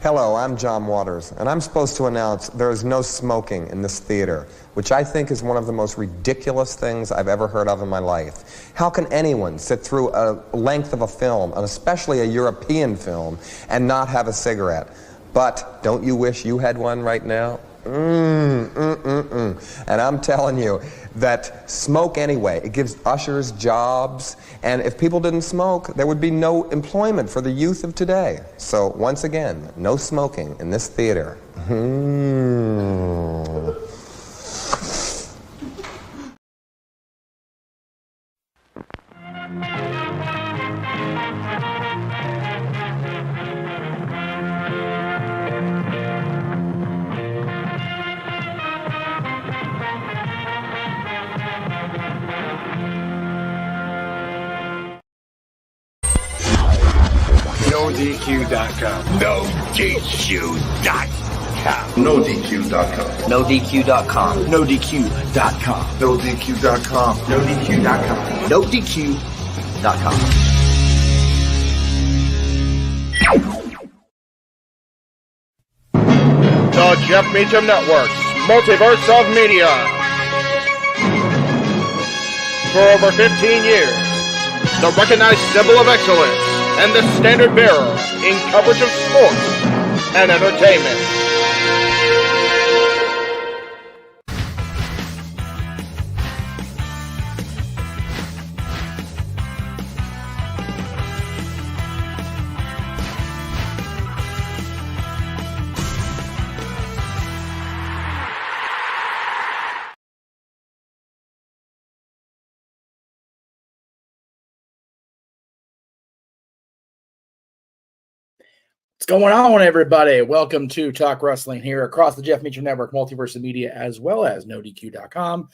Hello, I'm John Waters, and I'm supposed to announce there is no smoking in this theater, which I think is one of the most ridiculous things I've ever heard of in my life. How can anyone sit through a length of a film, and especially a European film, and not have a cigarette? But don't you wish you had one right now? And I'm telling you that smoke anyway. It gives ushers jobs, and if people didn't smoke, there would be no employment for the youth of today. So once again, no smoking in this theater. NoDQ.com. NoDQ.com. NoDQ.com. NoDQ.com. NoDQ.com. NoDQ.com. NoDQ.com. NoDQ.com. The Jeff Meacham Network, Multiverse of Media. For over 15 years, the recognized symbol of excellence and the standard bearer in coverage of sports and entertainment. What's going on, everybody? Welcome to Talk Wrestling here across the Jeff Meacham Network, Multiverse of Media, as well as NoDQ.com.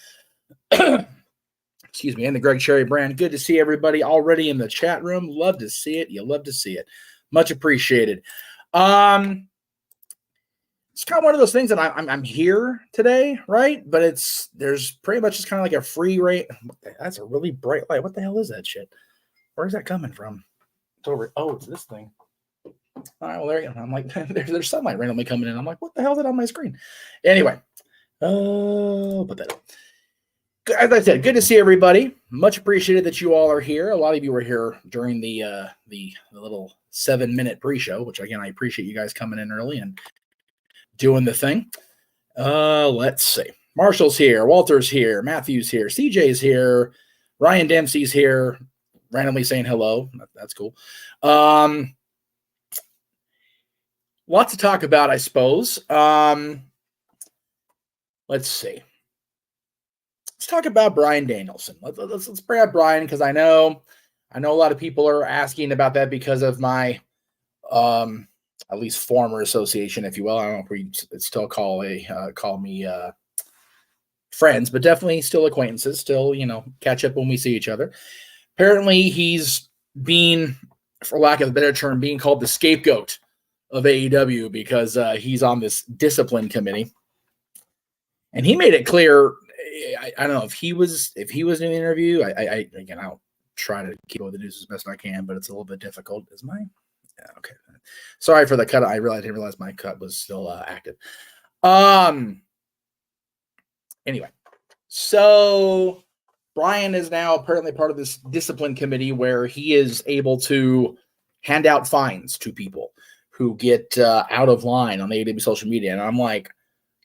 Excuse me, and the Greg Cherry brand. Good to see everybody already in the chat room. Love to see it. You love to see it. Much appreciated. It's kind of one of those things that I'm here today, right? But there's pretty much just kind of like a free rate. That's a really bright light. What the hell is that shit? Where's that coming from? It's over. Oh, it's this thing. All right, well, there you go. I'm like, there's sunlight randomly coming in. I'm like, what the hell is that on my screen? Anyway, put that up. As I said, good to see everybody. Much appreciated that you all are here. A lot of you were here during the little 7-minute pre-show, which again, I appreciate you guys coming in early and doing the thing. Let's see. Marshall's here. Walter's here. Matthew's here. CJ's here. Ryan Dempsey's here. Randomly saying hello. That's cool. Lots to talk about, I suppose. Let's see. Let's talk about Bryan Danielson. Let's bring up Bryan because I know a lot of people are asking about that because of my at least former association, if you will. I don't know if we still call me friends, but definitely still acquaintances. Still, catch up when we see each other. Apparently, he's being, for lack of a better term, being called the scapegoat of AEW because he's on this discipline committee, and he made it clear. I don't know if he was in the interview. Again, I'll try to keep up with the news as best I can, but it's a little bit difficult. Is mine? Yeah, okay. Sorry for the cut. I didn't realize my cut was still active. Anyway, so Bryan is now apparently part of this discipline committee where he is able to hand out fines to people who get out of line on AEW social media. And I'm like,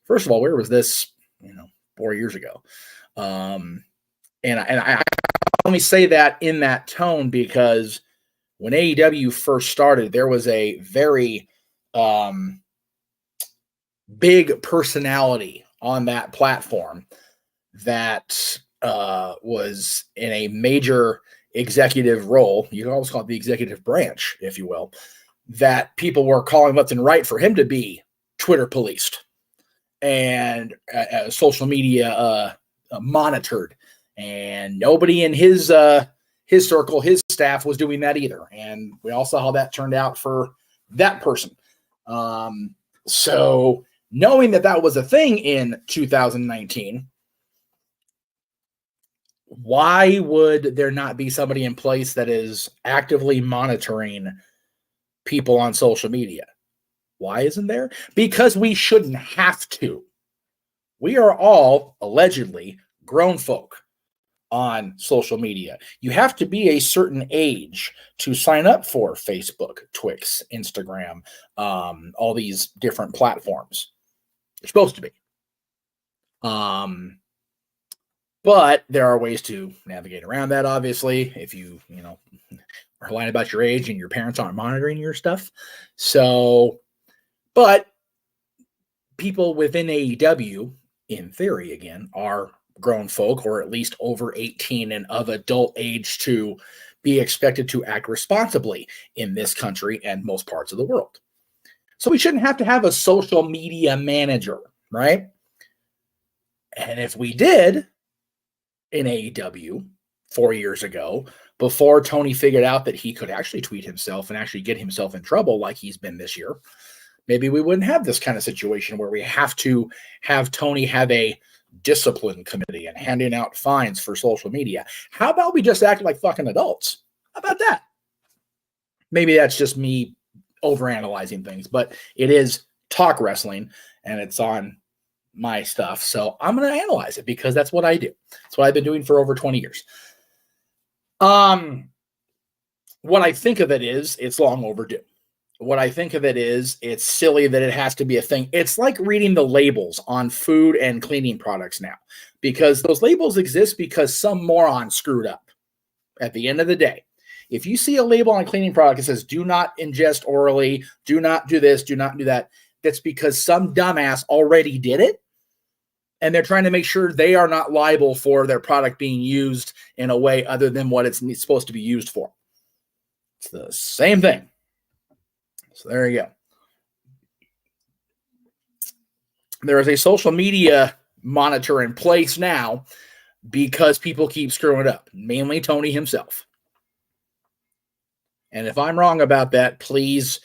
first of all, where was this, 4 years ago? And I only say that in that tone because when AEW first started, there was a very big personality on that platform that was in a major executive role. You can always call it the executive branch, if you will, that people were calling left and right for him to be Twitter policed and social media monitored. And nobody in his circle, his staff was doing that either. And we all saw how that turned out for that person. So knowing that was a thing in 2019, why would there not be somebody in place that is actively monitoring people on social media? Why isn't there? Because we shouldn't have to. We are all allegedly grown folk on social media. You have to be a certain age to sign up for Facebook, Twix, Instagram, all these different platforms. You're supposed to be. But there are ways to navigate around that, obviously, if you are lying about your age and your parents aren't monitoring your stuff. So, but people within AEW, in theory, again, are grown folk, or at least over 18 and of adult age to be expected to act responsibly in this country and most parts of the world. So we shouldn't have to have a social media manager, right? And if we did in AEW 4 years ago, before Tony figured out that he could actually tweet himself and actually get himself in trouble like he's been this year, maybe we wouldn't have this kind of situation where we have to have Tony have a discipline committee and handing out fines for social media. How about we just act like fucking adults? How about that? Maybe that's just me overanalyzing things, but it is talk wrestling and it's on my stuff. So I'm going to analyze it because that's what I do. That's what I've been doing for over 20 years. What I think of it is it's long overdue. What I think of it is it's silly that it has to be a thing. It's like reading the labels on food and cleaning products now, because those labels exist because some moron screwed up. At the end of the day, if you see a label on a cleaning product that says do not ingest orally, do not do this, do not do that, that's because some dumbass already did it. And they're trying to make sure they are not liable for their product being used in a way other than what it's supposed to be used for. It's the same thing. So there you go. There is a social media monitor in place now because people keep screwing it up, mainly Tony himself. And if I'm wrong about that, please,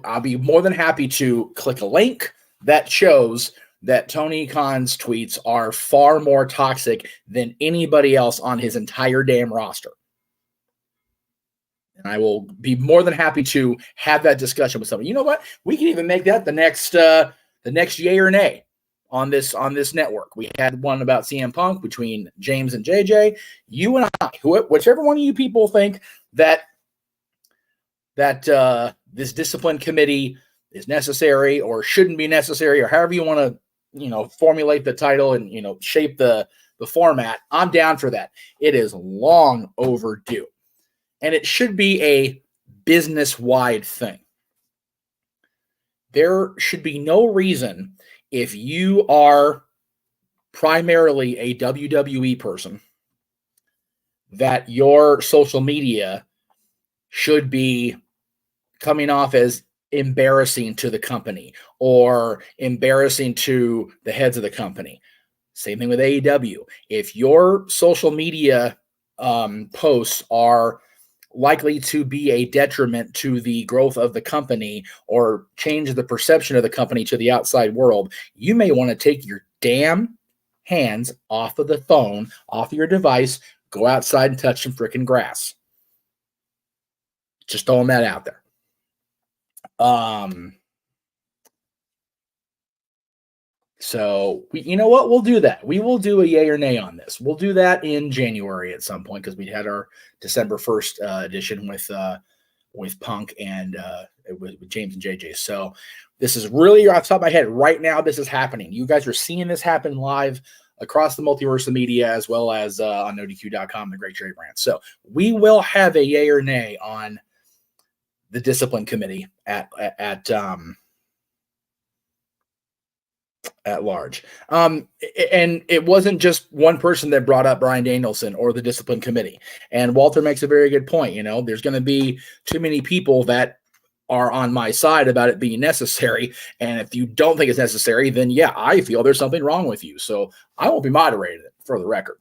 I'll be more than happy to click a link that shows that Tony Khan's tweets are far more toxic than anybody else on his entire damn roster. And I will be more than happy to have that discussion with someone. You know what? We can even make that the next yay or nay on this network. We had one about CM Punk between James and JJ. You and I, whichever one of you people think that this discipline committee is necessary or shouldn't be necessary, or however you want to formulate the title and shape the format, I'm down for that. It is long overdue. And it should be a business-wide thing. There should be no reason, if you are primarily a WWE person, that your social media should be coming off as embarrassing to the company or embarrassing to the heads of the company. Same thing with AEW. If your social media posts are likely to be a detriment to the growth of the company or change the perception of the company to the outside world, you may want to take your damn hands off of the phone, off of your device, go outside and touch some freaking grass. Just throwing that out there. So you know what? We'll do that. We will do a yay or nay on this. We'll do that in January at some point because we had our December 1st edition with Punk and with James and JJ. So this is really off the top of my head right now. This is happening. You guys are seeing this happen live across the multiverse of media as well as on NoDQ.com, the Great Jerry Brand. So we will have a yay or nay on the discipline committee at large. And it wasn't just one person that brought up Bryan Danielson or the discipline committee. And Walter makes a very good point. There's going to be too many people that are on my side about it being necessary. And if you don't think it's necessary, then yeah, I feel there's something wrong with you. So I won't be moderating it, for the record.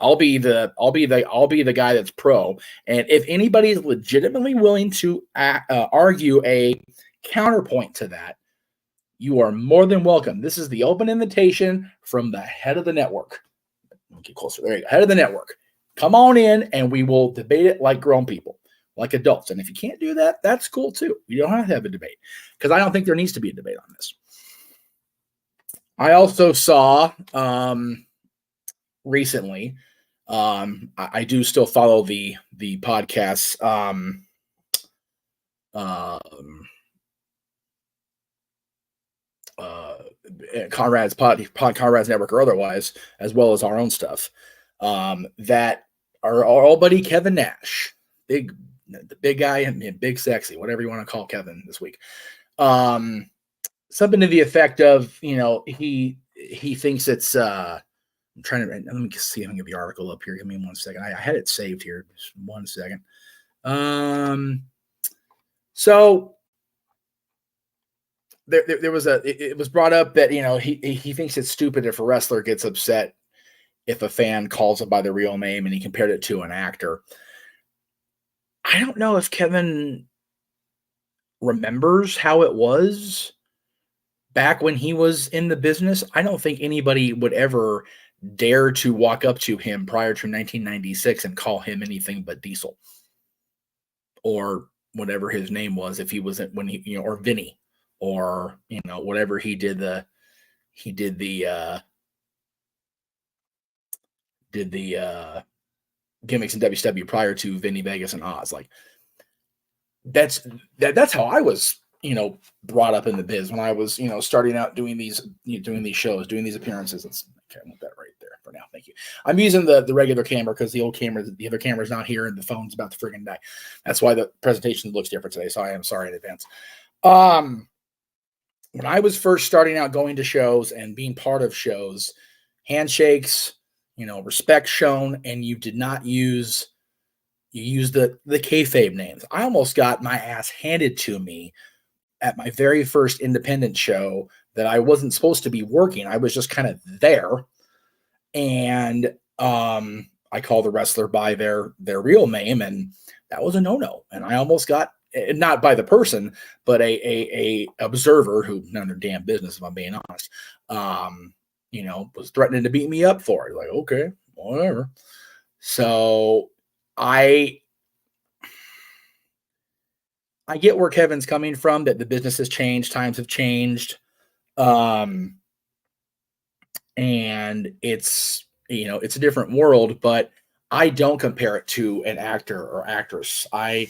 I'll be the guy that's pro. And if anybody is legitimately willing to argue a counterpoint to that, you are more than welcome. This is the open invitation from the head of the network. Get closer. There you go. Head of the network. Come on in and we will debate it like grown people. like adults. And if you can't do that, that's cool too. You don't have to have a debate, because I don't think there needs to be a debate on this. I also saw recently, I do still follow the podcasts, Conrad's Conrad's Network or otherwise, as well as our own stuff, that are our old buddy Kevin Nash, the big guy and big sexy, whatever you want to call Kevin this week. Something to the effect of, he thinks it's I'm trying to, let me see if I can get the article up here. Give me 1 second. I had it saved here. Just 1 second. So there was it was brought up that, he thinks it's stupid if a wrestler gets upset if a fan calls him by the real name, and he compared it to an actor. I don't know if Kevin remembers how it was back when he was in the business. I don't think anybody would ever dare to walk up to him prior to 1996 and call him anything but Diesel or whatever his name was, if he wasn't, when he, or Vinny, or whatever he did the gimmicks in WCW prior to Vinny Vegas and Oz. Like that's how I was brought up in the biz when I was starting out doing these shows, doing these appearances. Okay, I want that right there for now. Thank you. I'm using the regular camera because the other camera's not here and the phone's about to friggin' die. That's why the presentation looks different today. So I am sorry in advance. When I was first starting out going to shows and being part of shows, handshakes, respect shown, and you did not use the kayfabe names. I almost got my ass handed to me at my very first independent show that I wasn't supposed to be working. I was just kind of there. And I called the wrestler by their real name, and that was a no-no. And I almost got, not by the person, but a observer who none of their damn business, if I'm being honest, was threatening to beat me up for it. Like, okay, whatever. So I get where Kevin's coming from, that the business has changed, times have changed. And it's, it's a different world, but I don't compare it to an actor or actress. I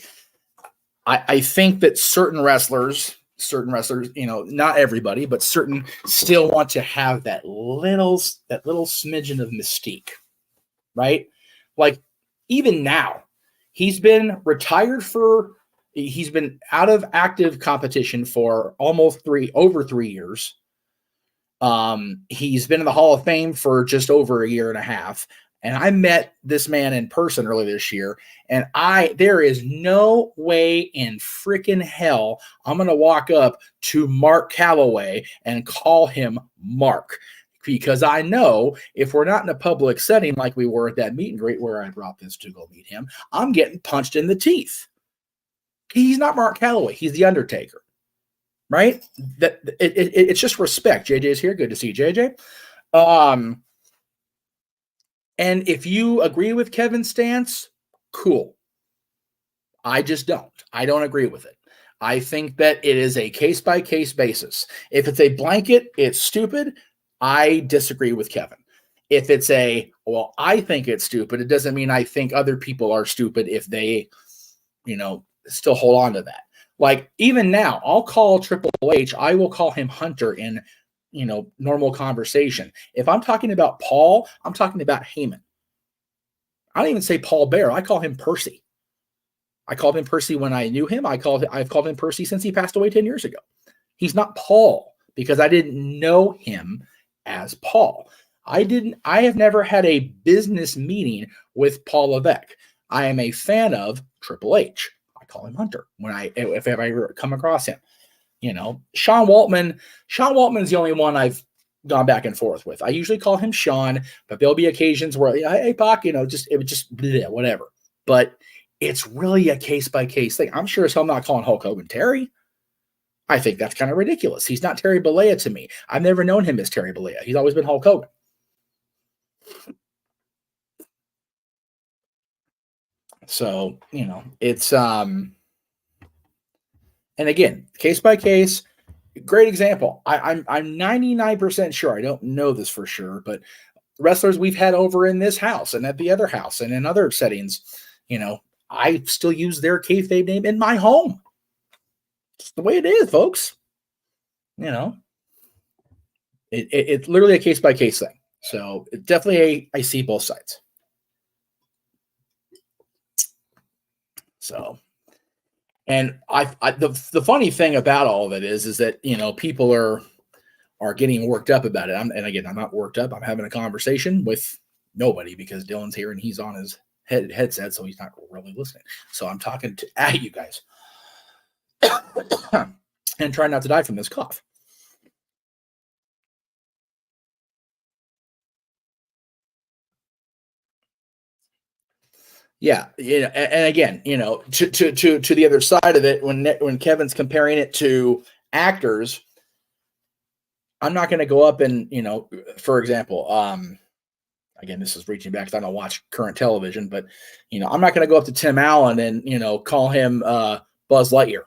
think that certain wrestlers, not everybody, but certain still want to have that little smidgen of mystique, right? Like even now, he's been out of active competition for over 3 years. He's been in the Hall of Fame for just over a year and a half. And I met this man in person earlier this year, and there is no way in freaking hell I'm going to walk up to Mark Calloway and call him Mark, because I know if we're not in a public setting like we were at that meet and greet where I brought this to go meet him, I'm getting punched in the teeth. He's not Mark Calloway. He's the Undertaker, right? It's just respect. JJ's here. Good to see JJ. And if you agree with Kevin's stance, cool. I just don't. I don't agree with it. I think that it is a case-by-case basis. If it's a blanket, it's stupid, I disagree with Kevin. If it's I think it's stupid, it doesn't mean I think other people are stupid if they, still hold on to that. Like, even now, I'll call Triple H, I will call him Hunter in normal conversation. If I'm talking about Paul, I'm talking about Heyman. I don't even say Paul Bear. I call him Percy. I called him Percy when I knew him. I've called him Percy since he passed away 10 years ago. He's not Paul because I didn't know him as Paul. I have never had a business meeting with Paul Levesque. I am a fan of Triple H. I call him Hunter if I ever come across him. Sean Waltman's the only one I've gone back and forth with. I usually call him Sean, but there'll be occasions where, hey, Pac, it would just bleh, whatever. But it's really a case-by-case thing. I'm sure as hell I'm not calling Hulk Hogan Terry. I think that's kind of ridiculous. He's not Terry Bollea to me. I've never known him as Terry Bollea. He's always been Hulk Hogan. So, it's and again, case by case, great example. I'm 99% sure, I don't know this for sure, but wrestlers we've had over in this house and at the other house and in other settings, I still use their kayfabe name in my home. It's the way it is, folks. It's literally a case by case thing. So definitely I see both sides. So, and the funny thing about all of it is that, people are getting worked up about it. And again, I'm not worked up. I'm having a conversation with nobody because Dylan's here and he's on his headset, so he's not really listening. So I'm talking at you guys and trying not to die from this cough. Yeah, and again, to the other side of it, when Kevin's comparing it to actors, I'm not going to go up and, for example, again, this is reaching back because I don't watch current television, but, I'm not going to go up to Tim Allen and, call him Buzz Lightyear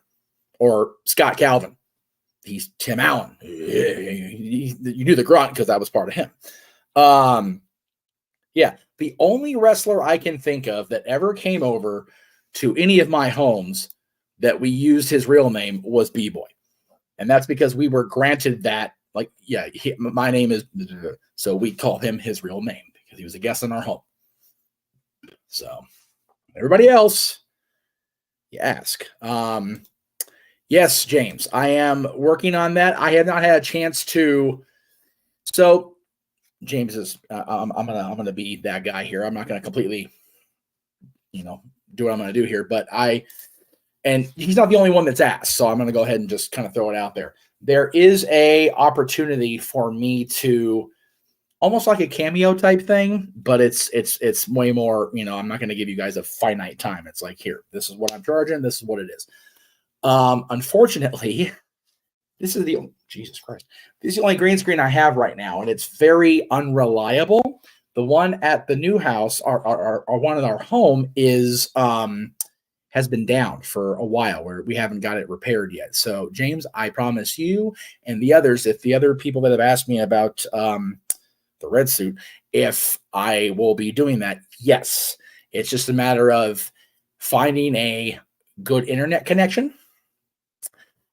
or Scott Calvin. He's Tim Allen. You knew the grunt because that was part of him. Yeah, the only wrestler I can think of that ever came over to any of my homes that we used his real name was B-Boy. And that's because we were granted that, like, yeah, my name is, so we called him his real name because he was a guest in our home. So everybody else, you ask. Yes, James, I am working on that. I have not had a chance to. So James is, I'm gonna be that guy here. I'm not gonna completely, do what I'm gonna do here, but and he's not the only one that's asked, so I'm gonna go ahead and just kind of throw it out there. There is a opportunity for me to almost like a cameo type thing, but it's way more. I'm not gonna give you guys a finite time. It's like, here, this is what I'm charging. This is what it is. Unfortunately, Jesus Christ. This is the only green screen I have right now, and it's very unreliable. The one at the new house, our one at our home is has been down for a while where we haven't got it repaired yet. So, James, I promise you and the others, if the other people that have asked me about the red suit, if I will be doing that, yes. It's just a matter of finding a good internet connection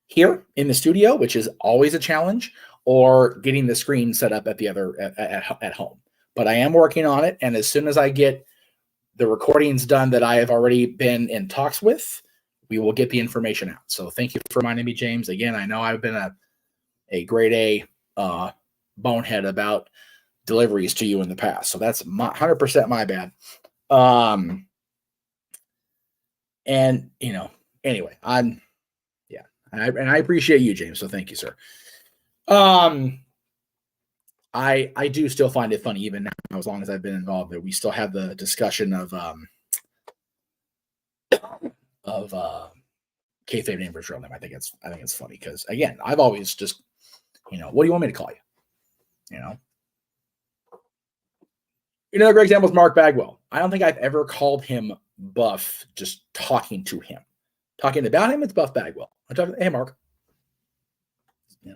here in the studio, which is always a challenge, or getting the screen set up at the other at home. But I am working on it, and as soon as I get the recordings done that I have already been in talks with, we will get the information out. So thank you for reminding me, James. Again, I know I've been a grade A bonehead about deliveries to you in the past, so that's 100% my bad. And anyway, I appreciate you, James. So thank you, sir. I do still find it funny, even now, as long as I've been involved, that we still have the discussion of kayfabe name versus real name. I think it's funny because, again, I've always just, what do you want me to call you? A great example is Mark Bagwell. I don't think I've ever called him Buff just talking to him. Talking about him, it's Buff Bagwell. I'm talking, hey, Mark. Yeah.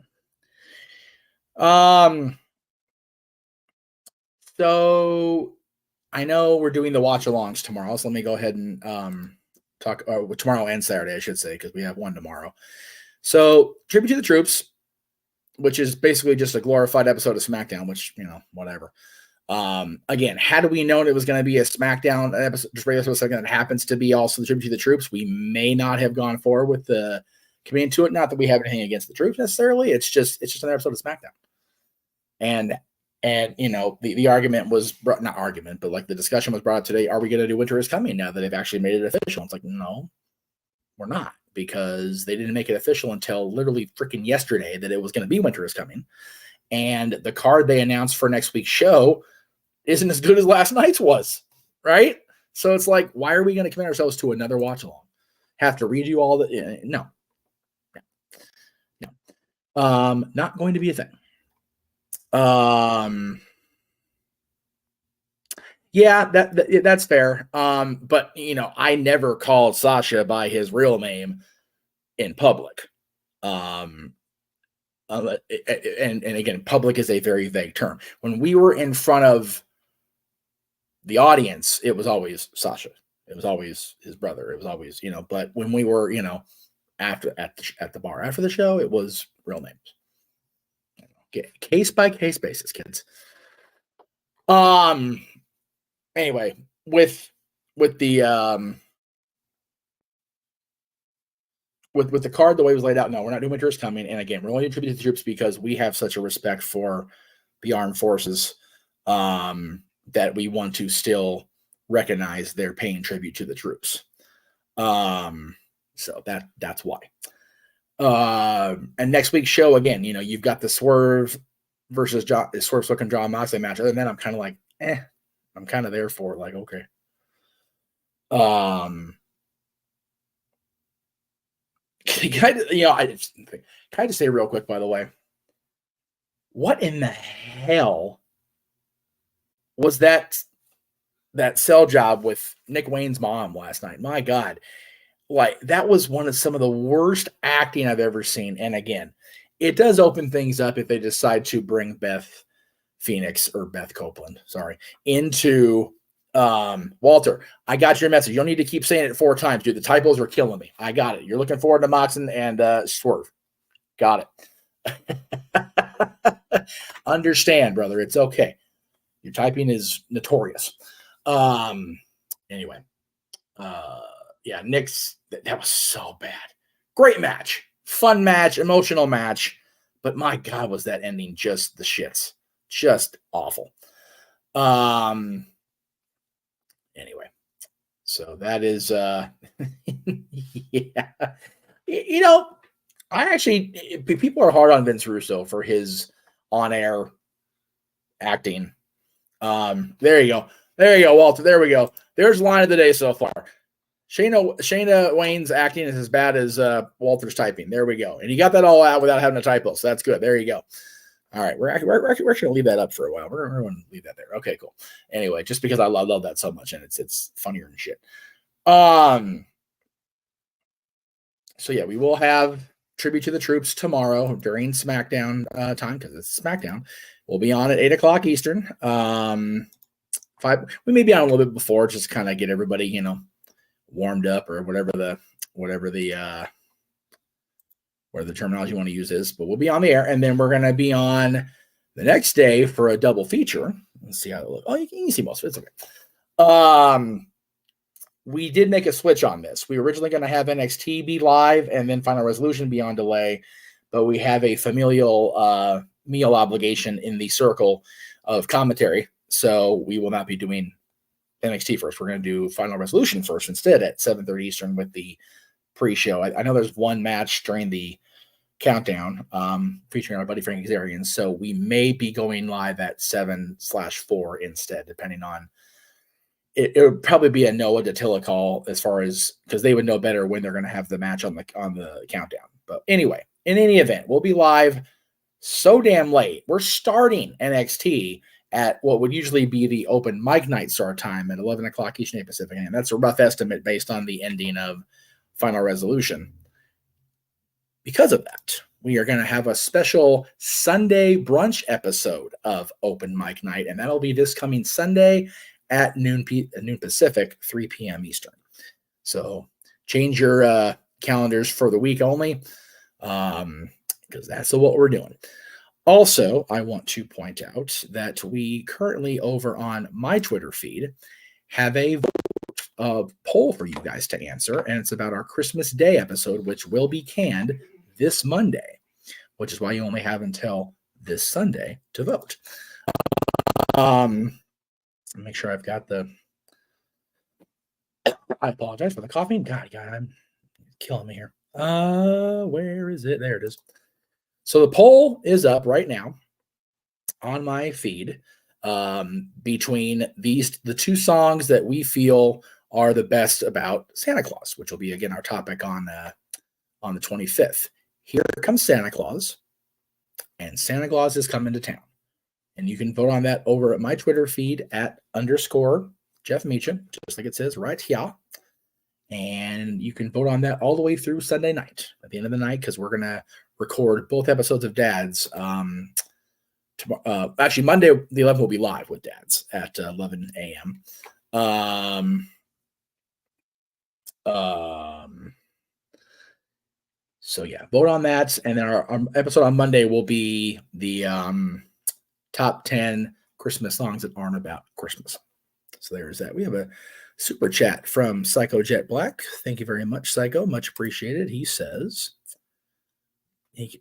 So I know we're doing the watch-alongs tomorrow, so let me go ahead and talk tomorrow and Saturday, I should say, because we have one tomorrow. So Tribute to the Troops, which is basically just a glorified episode of SmackDown, which, whatever. Again, had we known it was going to be a SmackDown episode, just regular episode that happens to be also the Tribute to the Troops, we may not have gone forward with the committing to it. Not that we have anything against the troops necessarily. It's just an episode of SmackDown. And the argument was not argument, but like the discussion was brought up today. Are we going to do Winter is Coming now that they've actually made it official? It's like, no, we're not, because they didn't make it official until literally freaking yesterday that it was going to be Winter is Coming. And the card they announced for next week's show isn't as good as last night's was, right? So it's like, why are we going to commit ourselves to another watch along? Have to read you all the no. Not going to be a thing. Yeah, that's fair. But I never called Sasha by his real name in public. And again, public is a very vague term. When we were in front of the audience, it was always Sasha. It was always his brother. It was always, but when we were, after at the bar after the show, it was real names. Case by case basis, kids. Anyway, with the with the card the way it was laid out, no, we're not doing Winter is Coming. And again, we're only doing tribute to the troops because we have such a respect for the armed forces that we want to still recognize they're paying tribute to the troops. So that's why. And next week's show, again, you've got the Swerve versus Swerve Slick John Moxley match. Other than that, I'm kind of like, I'm kind of there for it. Like, okay. Can I just say real quick, by the way, what in the hell was that cell job with Nick Wayne's mom last night? My God. Like, that was some of the worst acting I've ever seen. And again, it does open things up if they decide to bring Beth Copeland, into Walter. I got your message. You don't need to keep saying it 4 times, dude. The typos are killing me. I got it. You're looking forward to Moxon and Swerve. Got it. Understand, brother. It's okay. Your typing is notorious. Anyway. Yeah, Nick's, that was so bad. Great match. Fun match. Emotional match. But my God, was that ending just the shits. Just awful. Anyway. So that is, yeah. I actually, people are hard on Vince Russo for his on-air acting. There you go, Walter. There we go. There's line of the day so far. Shayna Wayne's acting is as bad as Walter's typing. There we go. And you got that all out without having a typo, so that's good. There you go. All right, we're actually going to leave that up for a while. We're going to leave that there. Okay, cool. Anyway, just because I love that so much, and it's funnier than shit. So yeah, we will have tribute to the troops tomorrow during SmackDown time, because it's SmackDown. We'll be on at 8:00 Eastern. 5. We may be on a little bit before, just kind of get everybody, warmed up, or whatever the terminology you want to use is. But we'll be on the air, and then we're going to be on the next day for a double feature. Let's see how it looks. Oh, you can see most of it. It's okay. We did make a switch on this. We were originally going to have NXT be live and then Final Resolution be on delay, but we have a familial meal obligation in the circle of commentary, so we will not be doing NXT first. We're going to do Final Resolution first instead at 7:30 Eastern with the pre-show. I know there's one match during the countdown featuring our buddy Frank Xarian, so we may be going live at 7/4 instead, depending on it. It would probably be a Noah Dattila call, as far as, because they would know better when they're going to have the match on the countdown. But anyway, in any event, we'll be live so damn late. We're starting NXT at what would usually be the open mic night start time at 11:00 Eastern Pacific. And that's a rough estimate based on the ending of Final Resolution. Because of that, we are going to have a special Sunday brunch episode of Open Mic Night, and that'll be this coming Sunday at noon Pacific, 3 p.m. Eastern. So change your calendars for the week only, because that's what we're doing. Also, I want to point out that we currently, over on my Twitter feed, have a poll for you guys to answer, and it's about our Christmas Day episode, which will be canned this Monday, which is why you only have until this Sunday to vote. Make sure I've got the... I apologize for the coughing. God, I'm killing me here. Where is it? There it is. So the poll is up right now on my feed between the 2 songs that we feel are the best about Santa Claus, which will be, again, our topic on the 25th. Here Comes Santa Claus, and Santa Claus is Coming to Town. And you can vote on that over at my Twitter feed at _ Jeff Meacham, just like it says right here. And you can vote on that all the way through Sunday night, at the end of the night, because we're going to record both episodes of Dads. Actually, Monday, the 11th, will be live with Dads at 11 a.m. So, yeah, vote on that. And then our episode on Monday will be the top 10 Christmas songs that aren't about Christmas. So there's that. We have a super chat from Psycho Jet Black. Thank you very much, Psycho. Much appreciated. He says,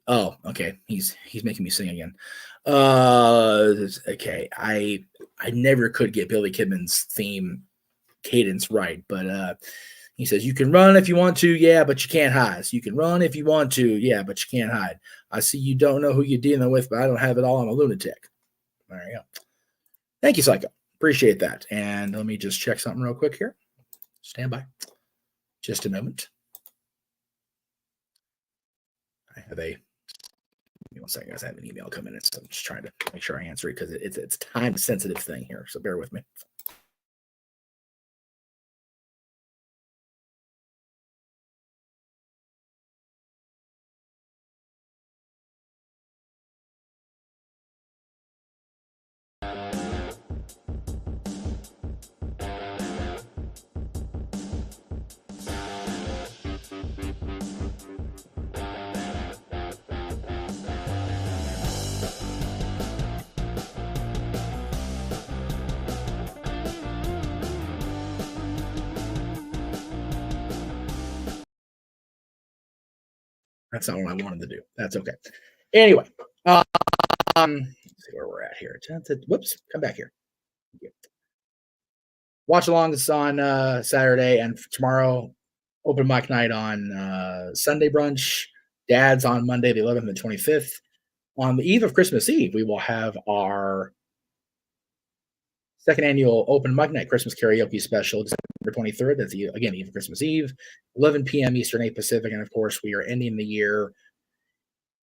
okay. He's making me sing again. Okay. I never could get Billy Kidman's theme cadence right, but he says, you can run if you want to, yeah, but you can't hide. So you can run if you want to, yeah, but you can't hide. I see you don't know who you're dealing with, but I don't have it all. I'm a lunatic. There you go. Thank you, Psycho. Appreciate that. And let me just check something real quick here. Stand by. Just a moment. I have give me 1 second, guys. I have an email coming in, so I'm just trying to make sure I answer it because it's a time-sensitive thing here, so bear with me. That's not what I wanted to do. That's okay. Anyway, let's see where we're at here. Whoops, come back here. Watch alongs on Saturday, and tomorrow, open mic night on Sunday brunch. Dad's on Monday, the 11th and 25th. On the eve of Christmas Eve, we will have our second annual open mic night Christmas karaoke special, December 23rd. That's again eve of Christmas Eve, 11 p.m. Eastern, 8 Pacific, and of course we are ending the year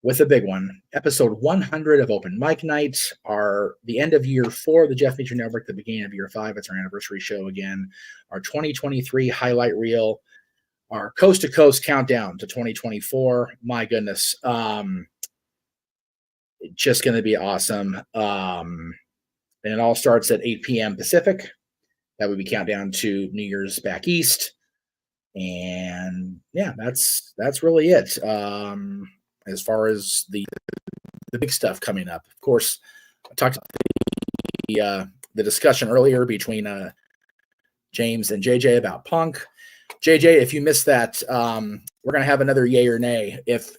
with a big one. Episode 100 of Open Mic Night, the end of year 4 of the Jeff Meacham Network, the beginning of year 5. It's our anniversary show again. Our 2023 highlight reel, our coast to coast countdown to 2024. My goodness, just going to be awesome. And it all starts at 8 p.m. Pacific. That would be countdown to New Year's back east. And yeah, that's really it. As far as the big stuff coming up. Of course, I talked about the discussion earlier between James and JJ about Punk. JJ, if you missed that, we're going to have another yay or nay. If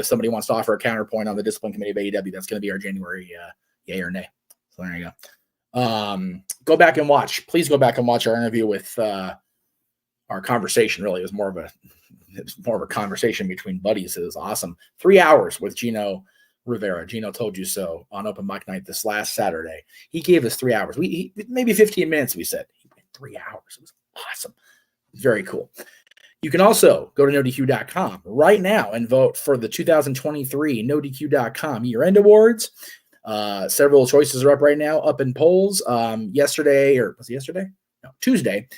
somebody wants to offer a counterpoint on the discipline committee of AEW, that's going to be our January yay or nay. So there you go. Go back and watch. Please go back and watch our interview with our conversation. Really, it was more of a conversation between buddies. It was awesome. 3 hours with Gino Rivera. Gino Told You So on Open Mic Night this last Saturday. He gave us 3 hours. Maybe 15 minutes. We said he went 3 hours. It was awesome. Very cool. You can also go to NoDQ.com right now and vote for the 2023 NoDQ.com year-end awards. Several choices are up right now, up in polls. Yesterday, or was it yesterday? No, Tuesday,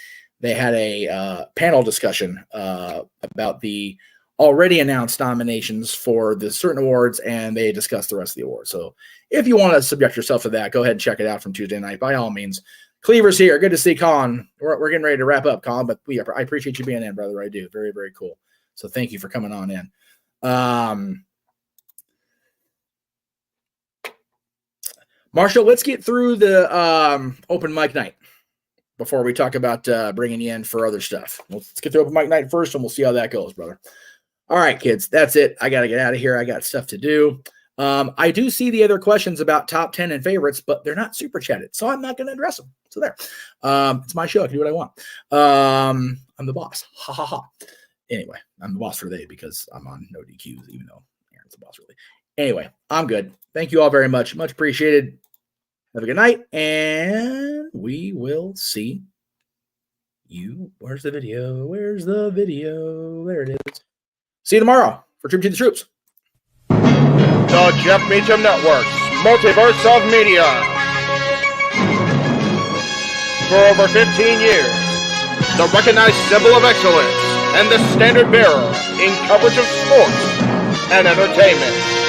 they had a panel discussion about the already announced nominations for the certain awards, and they discussed the rest of the awards. So if you want to subject yourself to that, go ahead and check it out from Tuesday night. By all means, Cleaver's here. Good to see Colin. We're getting ready to wrap up, Colin, but I appreciate you being in, brother. I do. Very, very cool. So thank you for coming on in. Marshall, let's get through the open mic night before we talk about bringing you in for other stuff. Let's get through open mic night first, and we'll see how that goes, brother. All right, kids, that's it. I got to get out of here. I got stuff to do. I do see the other questions about top 10 and favorites, but they're not super chatted, so I'm not going to address them. So there. It's my show. I can do what I want. I'm the boss. Ha, ha, ha. Anyway, I'm the boss for they because I'm on no DQs, even though Aaron's the boss, really. Anyway, I'm good. Thank you all very much. Much appreciated. Have a good night, and we will see you. Where's the video? Where's the video? There it is. See you tomorrow for Tribute to the Troops. The Jeff Meacham Network, Multiverse of Media. For over 15 years, the recognized symbol of excellence and the standard bearer in coverage of sports and entertainment.